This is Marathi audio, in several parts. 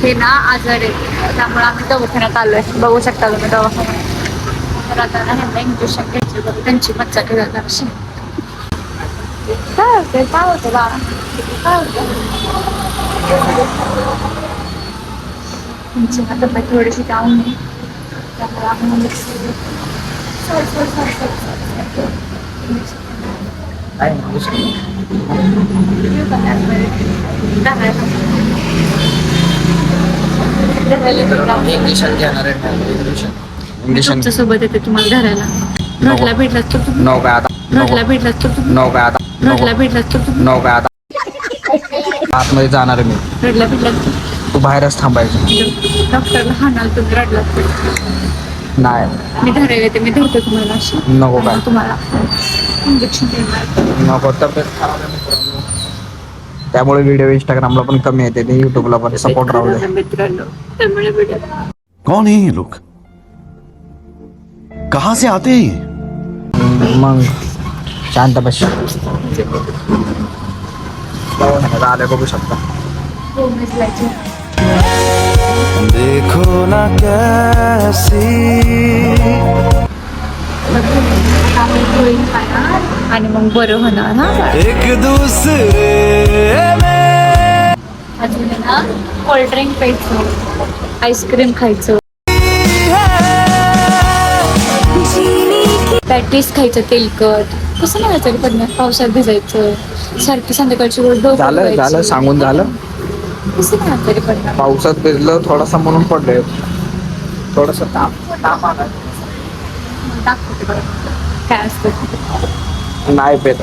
हे ना आजारी आहे, त्यामुळे आम्ही दवाखान्यात आलोय. बघू शकता तुम्ही दवाखान्यात. तर आता ह्यांना इंजेक्शन घ्यायचे बघ, त्यांची मज्जा केला अशी. काय होते काय होतं बाळा, काय होतं तुमची आता थोडीशी डाऊन आहे, त्यामुळे आपण इंजेक्शन घेणार आहे. तुमच्या सोबत येते तुम्हाला धरायला. रडला भेटलास तर नो काय आता, रडला भेटलास तर नो काय आता, रडला भेटलास तर नो काय आता. आतमध्ये जाणार आहे मी. रडला भेटलास तू बाहेरच थांबायचं. डॉक्टरला हाणाल तुम्ही रडला. नाही मी धरायला येते, मी धरते तुम्हाला अशी. नको काय तुम्हाला इंजेक्शन देणार. नको. तब्येत खराब आहे मित्रांनो. त्यामुळे व्हिडिओ इंस्टाग्रामला पण कमी येते, ते युट्यूबला पण सपोर्ट राहू दे. मित्रांनो त्यामुळे व्हिडिओ कौन है ये लोग, कहां से आते हैं? मग शांत बस. आले बघू शकता. देखो ना कैसी आणि मग बरं होणार ना. एक दूसरे में अजून ना कोल्ड्रिंक प्यायचं, आईस्क्रीम खायचं, पॅटीस खायचं तेलकट. कसं नाही तरी पण पावसात भिजायचं, सारखी संध्याकाळची वेळ झालं सांगून झालं. कसं नाही तरी पण पावसात भिजलं थोडासा म्हणून पडलंय. थोडासा ताप आला. दाखवते बरं काय असतं. नाही पेत,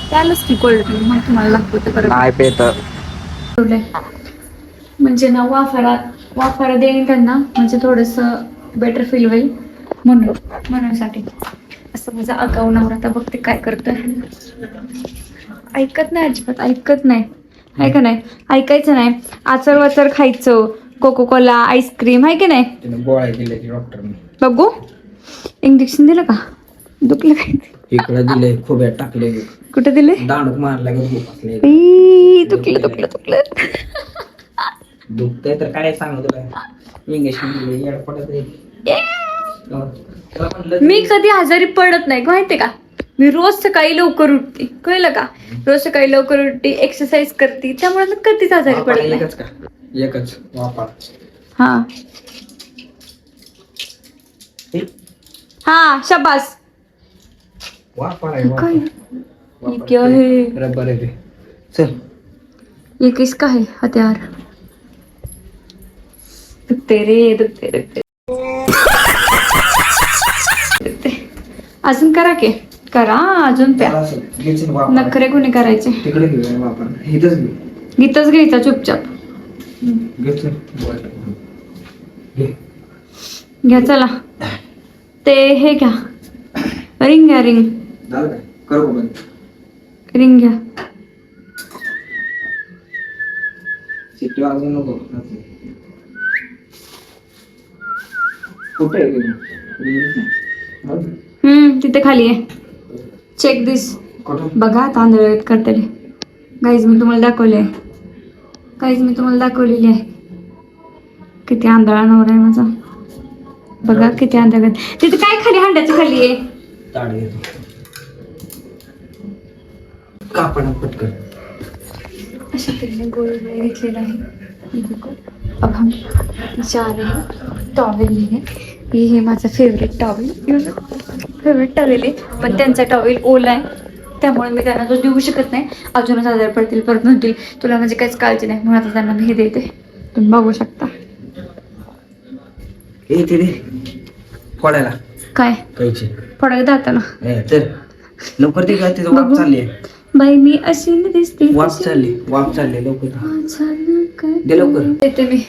त्यालाच की कोल्ड्रिंक मग तुम्हाला दाखवते बरं. नाही पेत. म्हणजे ना वाफारा देईन त्यांना, म्हणजे थोडंसं बेटर फील होईल म्हणण्यासाठी. असं माझा आगाऊ नवरा आता बघते काय करतोय. ऐकत नाही, अजिबात ऐकत नाही. आहे का नाही, ऐकायचं नाही. आचर वाचर खायचं, कोको कोला, आईस्क्रीम, आहे की नाही. गोळ्या दिले डॉक्टरने. बघू इंजेक्शन दिलं का, दुखलं काय. इकडे दिले, खोब्यात टाकले, कुठे दिले. दांडूक मारला की दुखलं दुखतंय तर काय सांगू तुला. इंजेक्शन दिले. मी कधी आजारी पडत नाही माहितीये का. मी रोज सकाळी लवकर उठते, कळलं का. रोज सकाळी लवकर उठते, एक्सरसाइज करते, त्यामुळे मी कधीच आजारी पडत नाही. एकच का, एकच वापा. हा हा शाबास. वापा काय ये क्या है, रबर आहे ते. चल ये किसका है हथियार. दुखते रे. अजून करा की, करा अजून प्या. नखरे कोणी करायचे. तिकडे घेऊया वापर. इथंच घेऊ. गीतच घ्यायचा चुपचाप. घ्या चला. ते हे घ्या, रिंग घ्या, रिंग रिंग घ्या. सिटी वाजवू नको. कुठे तिथे खाली आहे. चेक दिस. बघा तांदूळ करते. गाईज मी तुम्हाला दाखवलेली आहे. किती आंधळा नवरा आहे माझा. बघा किती आंधळा. तिथे काय खाली हांड्याच्या खाली आहे. पटकन अशा तऱ्हेने गोळ घेतलेला आहे. अब हम जा रहे हैं. टॉवेल लिहिणे. हे माझं फेवरेट टॉवेल आहे, पण त्यांचा टॉवेल ओला आहे, त्यामुळे मी त्यांना तो देऊ शकत नाही. अजूनच आजार पडतील, परत म्हणतील तुला म्हणजे काहीच काळजी नाही, म्हणून आता त्यांना मी हे देते. तुम्ही बघू शकता. फोडायला काय फोडायला जाताना लवकर ते काय तिथं वाफ चालली. बाई मी अशी नाही दिसते. वाफ चालली लवकर दे लवकर. देते मी.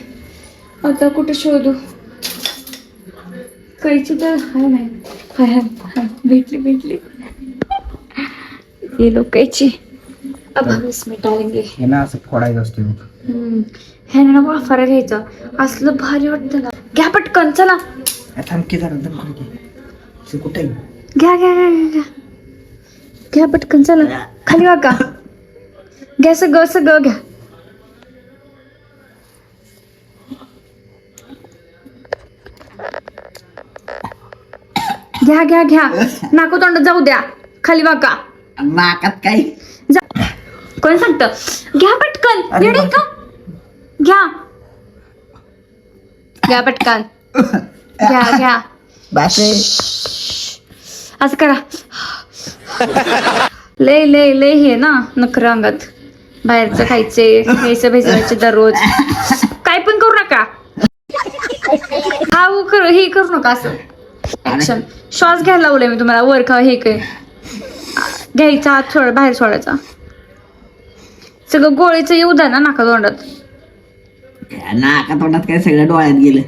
आता कुठे शोधू. कैची तर हाय नाही. हाय भेटली. ये लोक कैची. अब हम इसमें डालेंगे. हे ना असं फोडायचं असते. हे ना वाफारा घ्यायचं, असलं भारी वाटतं ना. घ्या पटकन चला. थांबकी कुठे घ्या पटकन चला. खाली वाका. घ्या सगळं घ्या. घ्या घ्या घ्या नाको तोंड जाऊ द्या खाली वाका नाकात काय जा. कोण सांगत घ्या पटकन अरे येडे का घ्या घ्या पटकन घ्या घ्या बासे असं करा लय लय लय हे ना नखर अंगात बाहेरचं खायचे घ्यायचं भेजायचे दररोज काय पण करू नका हा हे करू नका असं ऍक्शन श्वास घ्यायला लावलंय मी तुम्हाला वर खा हे काय घ्यायचा हात सोड बाहेर सोडायचा सगळं गोळीचं येऊ द्या ना नाका तोंडात नाका तोंडात काय सगळं डोळ्यात गेलं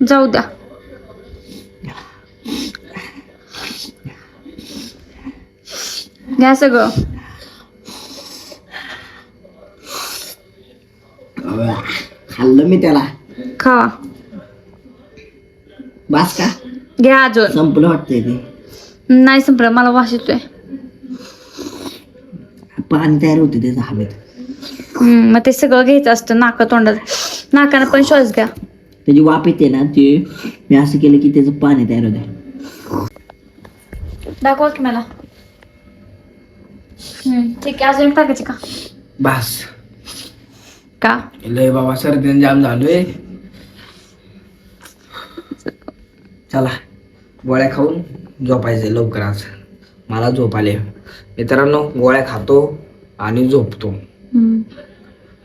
जाऊ द्या घ्या सगळं खाल्लं मी त्याला खावा बास का घ्या अजून संपलं वाटतंय ते नाही संपलं मला वास येतोय पाणी तयार होते त्याचं हवेत मग ते सगळं घ्यायचं असतं नाका तोंडात नाकानं पण श्वास घ्या त्याची वाफ येते ना ते मी असं केलं की त्याचं पाणी तयार होते दाखवा की मला ठीक आहे अजून टाकायचे का बस का लय बाबा सर्दी जाम झालोय चला गोळ्या खाऊन झोपायचे लवकर आज मला झोप आले मित्रांनो गोळ्या खातो आणि झोपतो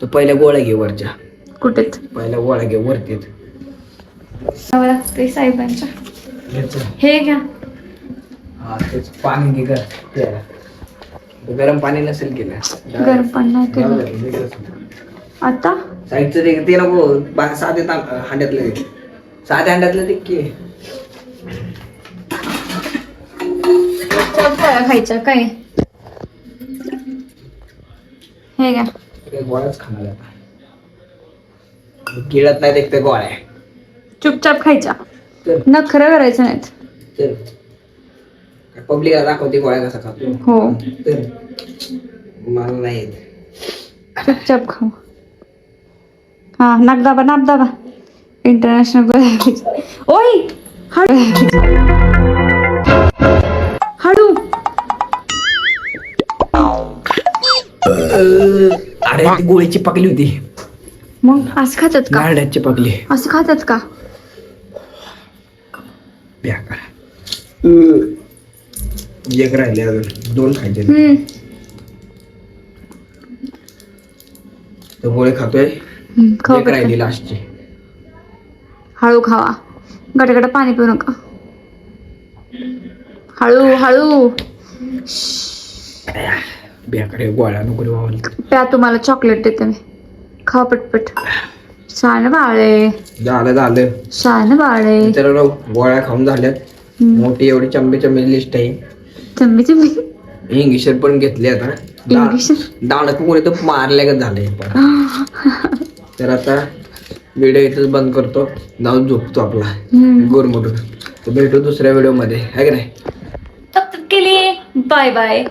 तर पहिल्या गोळ्या घे वरच्या कुठेच पहिल्या गोळ्या घे वरती लागते साहेबांच्या हे घ्या हा तेच पाणी घे कर प्यायला. गरम पाणी नसेल केलं गरम पाणी नाही केलं आता साईडचं ते नको साधे हांड्यातलं दे साध्या हांड्यातलं दे की खायच्या काय हे घ्या गोळ्याच खाणार आता गिळत नाही देखते गोळ्या चुपचाप खायच्या तर नखरं करायचं नाहीत तर पब्लिकला दाखवते गोळ्या कसा खातो हो तर मला नाही येत चुपचाप खाऊ हा नाक दाबा इंटरनॅशनल गोळ्या ओय हळू हळू अरे ती गोळीची पकली होती मग असं खातात का गारड्याची पकली असं खातात का बेकार एक राहिले अजून 2 खायचे तर गोळे खातोय खाऊ एक राहिली लास्टची हळू खावा गटगट पाणी पिऊ नका हळू हळू बेकार आहे, गोळ्या नको रे बाबा. प्या तुम्हाला चॉकलेट देते मी खा पटपट शान बाळे झालं शान बाळे तर गोळ्या खाऊन झाल्यात मोठी एवढी चंबी लिस्ट आहे चम्मी चम्मी इंग्लिश पण घेतले आता इंग्लिश दाणक मुळे तर मारल्यागत झालंय तर आता व्हिडिओ इथेच बंद करतो जाऊन झोपतो आपला गोरमोडून तर भेटू दुसऱ्या व्हिडिओ मध्ये आहे की नाही तब तक के लिए बाय बाय